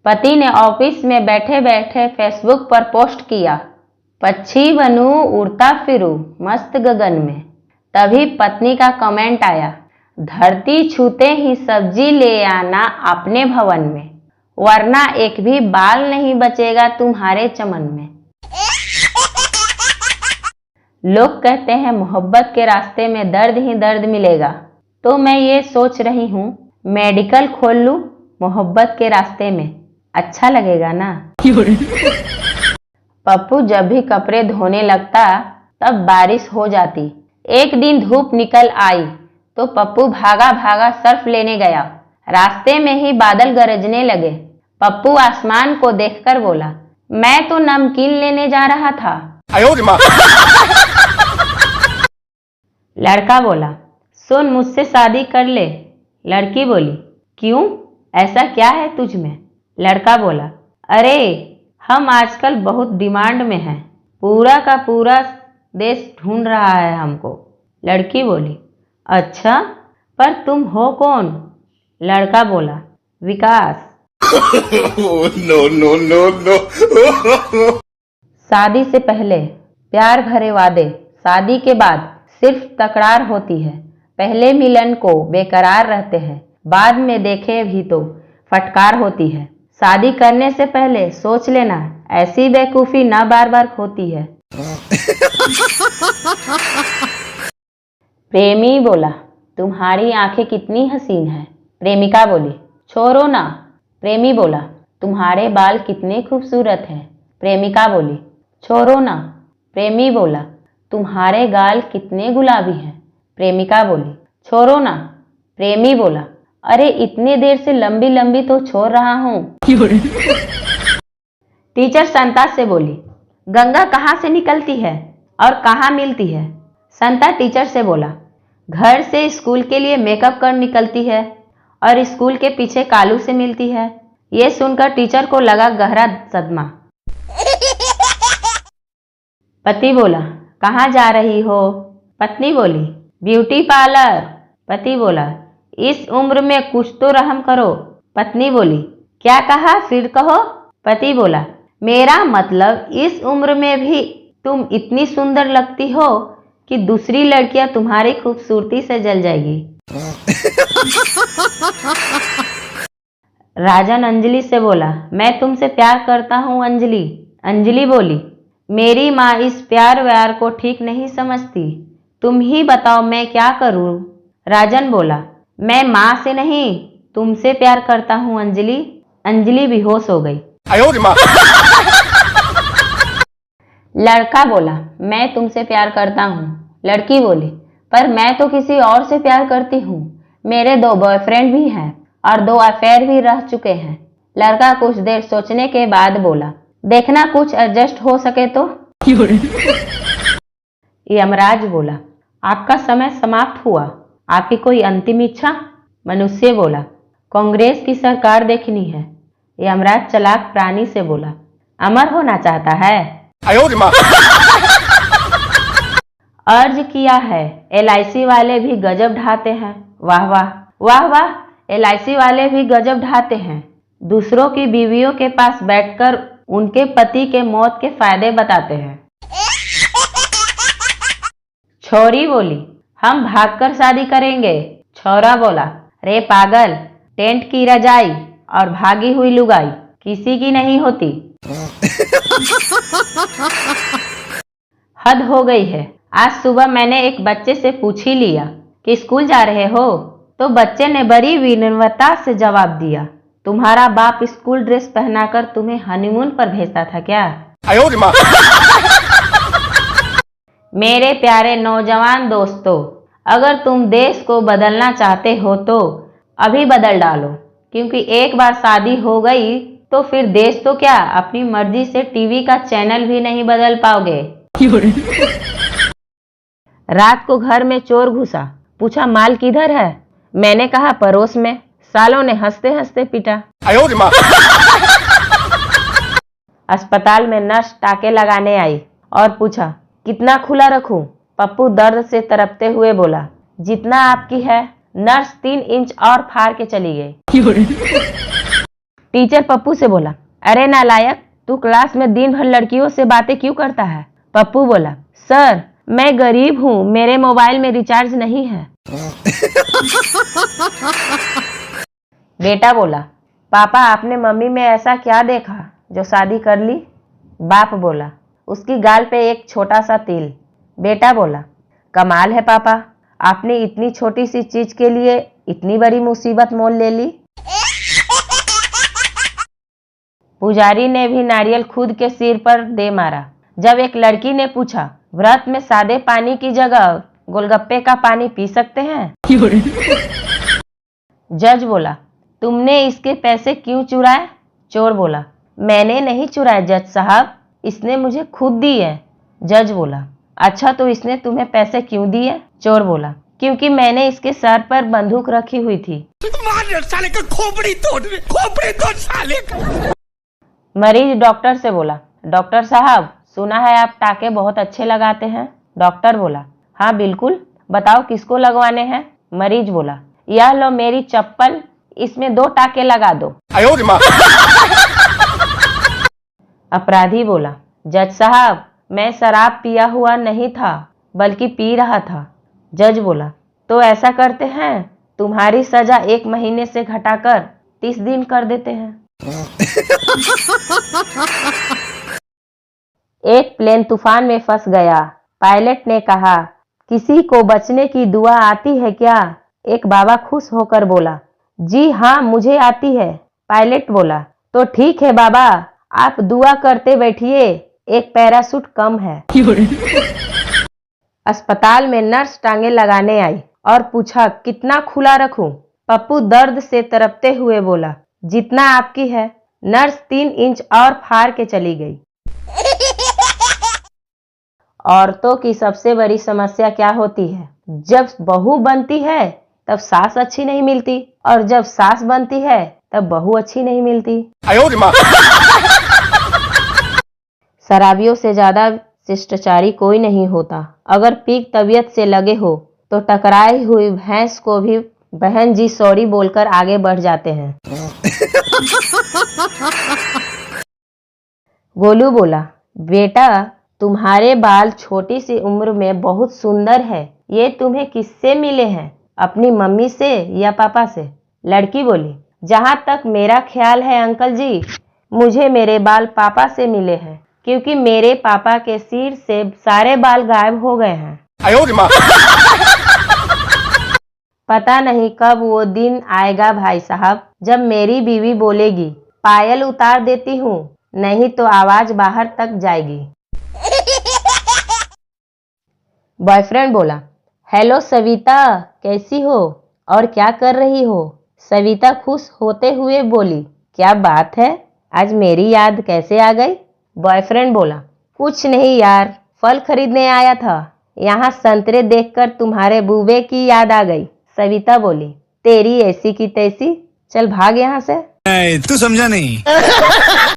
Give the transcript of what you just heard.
पति ने ऑफिस में बैठे बैठे फेसबुक पर पोस्ट किया, पक्षी बनूं उड़ता फिरूं मस्त गगन में। तभी पत्नी का कमेंट आया, धरती छूते ही सब्जी ले आना अपने भवन में, वरना एक भी बाल नहीं बचेगा तुम्हारे चमन में। लोग कहते हैं मोहब्बत के रास्ते में दर्द ही दर्द मिलेगा, तो मैं ये सोच रही हूँ मेडिकल खोल लूँ मोहब्बत के रास्ते में, अच्छा लगेगा ना। पप्पू जब भी कपड़े धोने लगता तब बारिश हो जाती। एक दिन धूप निकल आई तो पप्पू भागा भागा सर्फ लेने गया। रास्ते में ही बादल गरजने लगे। पप्पू आसमान को देखकर बोला, मैं तो नमकीन लेने जा रहा था। लड़का बोला, सुन मुझसे शादी कर ले। लड़की बोली, क्यों, ऐसा क्या है तुझ में? लड़का बोला, अरे हम आजकल बहुत डिमांड में हैं, पूरा का पूरा देश ढूंढ रहा है हमको। लड़की बोली, अच्छा, पर तुम हो कौन? लड़का बोला, Vikas. No no no no. शादी से पहले प्यार भरे वादे, शादी के बाद सिर्फ तकरार होती है। पहले मिलन को बेकरार रहते हैं, बाद में देखे भी तो फटकार होती है। शादी करने से पहले सोच लेना, ऐसी बेवकूफ़ी ना बार बार होती है। प्रेमी बोला, तुम्हारी आंखें कितनी हसीन हैं। प्रेमिका बोली, छोड़ो ना। प्रेमी बोला, तुम्हारे बाल कितने खूबसूरत हैं। प्रेमिका बोली, छोड़ो ना। प्रेमी बोला, तुम्हारे गाल कितने गुलाबी हैं। प्रेमिका बोली, छोड़ो ना। प्रेमी बोला, अरे इतनी देर से लंबी लंबी तो छोड़ रहा हूँ। टीचर संता से बोली, गंगा कहाँ से निकलती है और कहाँ मिलती है? संता टीचर से बोला, घर से स्कूल के लिए मेकअप कर निकलती है और स्कूल के पीछे कालू से मिलती है। ये सुनकर टीचर को लगा गहरा सदमा। पति बोला, कहाँ जा रही हो? पत्नी बोली, ब्यूटी पार्लर। पति बोला, इस उम्र में कुछ तो रहम करो। पत्नी बोली, क्या कहा, फिर कहो। पति बोला, मेरा मतलब इस उम्र में भी तुम इतनी सुंदर लगती हो कि दूसरी लड़कियां तुम्हारी खूबसूरती से जल जाएगी। राजन अंजलि से बोला, मैं तुमसे प्यार करता हूँ अंजलि। अंजलि बोली, मेरी माँ इस प्यार व्यार को ठीक नहीं समझती, तुम ही बताओ मैं क्या करूँ। राजन बोला, मैं माँ से नहीं तुमसे प्यार करता हूँ अंजलि। अंजलि बेहोश हो गई। लड़का बोला, मैं तुमसे प्यार करता हूँ। लड़की बोली, पर मैं तो किसी और से प्यार करती हूँ, मेरे 2 बॉयफ्रेंड भी हैं और 2 अफेयर भी रह चुके हैं। लड़का कुछ देर सोचने के बाद बोला, देखना कुछ एडजस्ट हो सके तो। यमराज बोला, आपका समय समाप्त हुआ, आपकी कोई अंतिम इच्छा? मनुष्य बोला, कांग्रेस की सरकार देखनी है। यमराज चलाक प्राणी से बोला, अमर होना चाहता है? अर्ज किया है, LIC वाले भी गजब ढाते हैं। वाह वाह वाह वाह, LIC वाले भी गजब ढाते हैं। दूसरों की बीवियों के पास बैठकर उनके पति के मौत के फायदे बताते हैं। छोरी बोली, हम भागकर शादी करेंगे। छोरा बोला, रे पागल, टेंट की रजाई और भागी हुई लुगाई किसी की नहीं होती। हद हो गई है। आज सुबह मैंने एक बच्चे से पूछ ही लिया कि स्कूल जा रहे हो, तो बच्चे ने बड़ी विनम्रता से जवाब दिया, तुम्हारा बाप स्कूल ड्रेस पहनाकर तुम्हें हनीमून पर भेजता था क्या? मेरे प्यारे नौजवान दोस्तों, अगर तुम देश को बदलना चाहते हो तो अभी बदल डालो, क्योंकि एक बार शादी हो गई तो फिर देश तो क्या, अपनी मर्जी से टीवी का चैनल भी नहीं बदल पाओगे। रात को घर में चोर घुसा, पूछा माल किधर है? मैंने कहा पड़ोस में। सालों ने हंसते हंसते पीटा। अस्पताल में नर्स टाके लगाने आई और पूछा, कितना खुला रखूं? पप्पू दर्द से तड़पते हुए बोला, जितना आपकी है। नर्स 3 इंच और फाड़ के चली गई। टीचर पप्पू से बोला, अरे नालायक, तू क्लास में दिन भर लड़कियों से बातें क्यों करता है? पप्पू बोला, सर मैं गरीब हूँ, मेरे मोबाइल में रिचार्ज नहीं है। बेटा बोला, पापा आपने मम्मी में ऐसा क्या देखा जो शादी कर ली? बाप बोला, उसकी गाल पे एक छोटा सा तिल। बेटा बोला, कमाल है पापा, आपने इतनी छोटी सी चीज के लिए इतनी बड़ी मुसीबत मोल ले ली। पुजारी ने भी नारियल खुद के सिर पर दे मारा। जब एक लड़की ने पूछा, व्रत में सादे पानी की जगह गोलगप्पे का पानी पी सकते हैं? जज बोला, तुमने इसके पैसे क्यों चुराए? चोर बोला, मैंने नहीं चुराए जज साहब, इसने मुझे खुद दिए। जज बोला, अच्छा तो इसने तुम्हें पैसे क्यों दिए? चोर बोला, क्योंकि मैंने इसके सर पर बंदूक रखी हुई थी। साले का खोपड़ी तोड़ साले का। मरीज डॉक्टर से बोला, डॉक्टर साहब सुना है आप टाके बहुत अच्छे लगाते हैं। डॉक्टर बोला, हाँ बिल्कुल, बताओ किसको लगवाने हैं? मरीज बोला, यह लो मेरी चप्पल, इसमें 2 टाके लगा दो। अपराधी बोला, जज साहब मैं शराब पिया हुआ नहीं था बल्कि पी रहा था। जज बोला, तो ऐसा करते हैं, तुम्हारी सजा 1 महीने से घटाकर 30 दिन कर देते हैं। एक प्लेन तूफान में फंस गया। पायलट ने कहा, किसी को बचने की दुआ आती है क्या? एक बाबा खुश होकर बोला, जी हाँ मुझे आती है। पायलट बोला, तो ठीक है बाबा, आप दुआ करते बैठिए, एक पैराशूट कम है। अस्पताल में नर्स टांगे लगाने आई और पूछा, कितना खुला रखूं? पप्पू दर्द से तड़पते हुए बोला, जितना आपकी है। नर्स 3 इंच और फाड़ के चली गई। औरतों की सबसे बड़ी समस्या क्या होती है? जब बहू बनती है तब सास अच्छी नहीं मिलती, और जब सास बनती है तब बहू अच्छी नहीं मिलती। शराबियों से ज्यादा शिष्टाचारी कोई नहीं होता। अगर पीक तबीयत से लगे हो तो टकराई हुई भैंस को भी बहन जी सॉरी बोलकर आगे बढ़ जाते हैं। गोलू बोला, बेटा तुम्हारे बाल छोटी सी उम्र में बहुत सुंदर है, ये तुम्हें किससे मिले हैं? अपनी मम्मी से या पापा से? लड़की बोली, जहाँ तक मेरा ख्याल है अंकल जी, मुझे मेरे बाल पापा से मिले हैं, क्योंकि मेरे पापा के सिर से सारे बाल गायब हो गए हैं। पता नहीं कब वो दिन आएगा भाई साहब, जब मेरी बीवी बोलेगी, पायल उतार देती हूँ, नहीं तो आवाज बाहर तक जाएगी। बॉयफ्रेंड बोला, हेलो सविता, कैसी हो और क्या कर रही हो? सविता खुश होते हुए बोली, क्या बात है, आज मेरी याद कैसे आ गई? बॉयफ्रेंड बोला, कुछ नहीं यार, फल खरीदने आया था, यहाँ संतरे देखकर तुम्हारे बूबे की याद आ गई। सविता बोली, तेरी ऐसी की तैसी, चल भाग यहाँ से। तू समझा नहीं।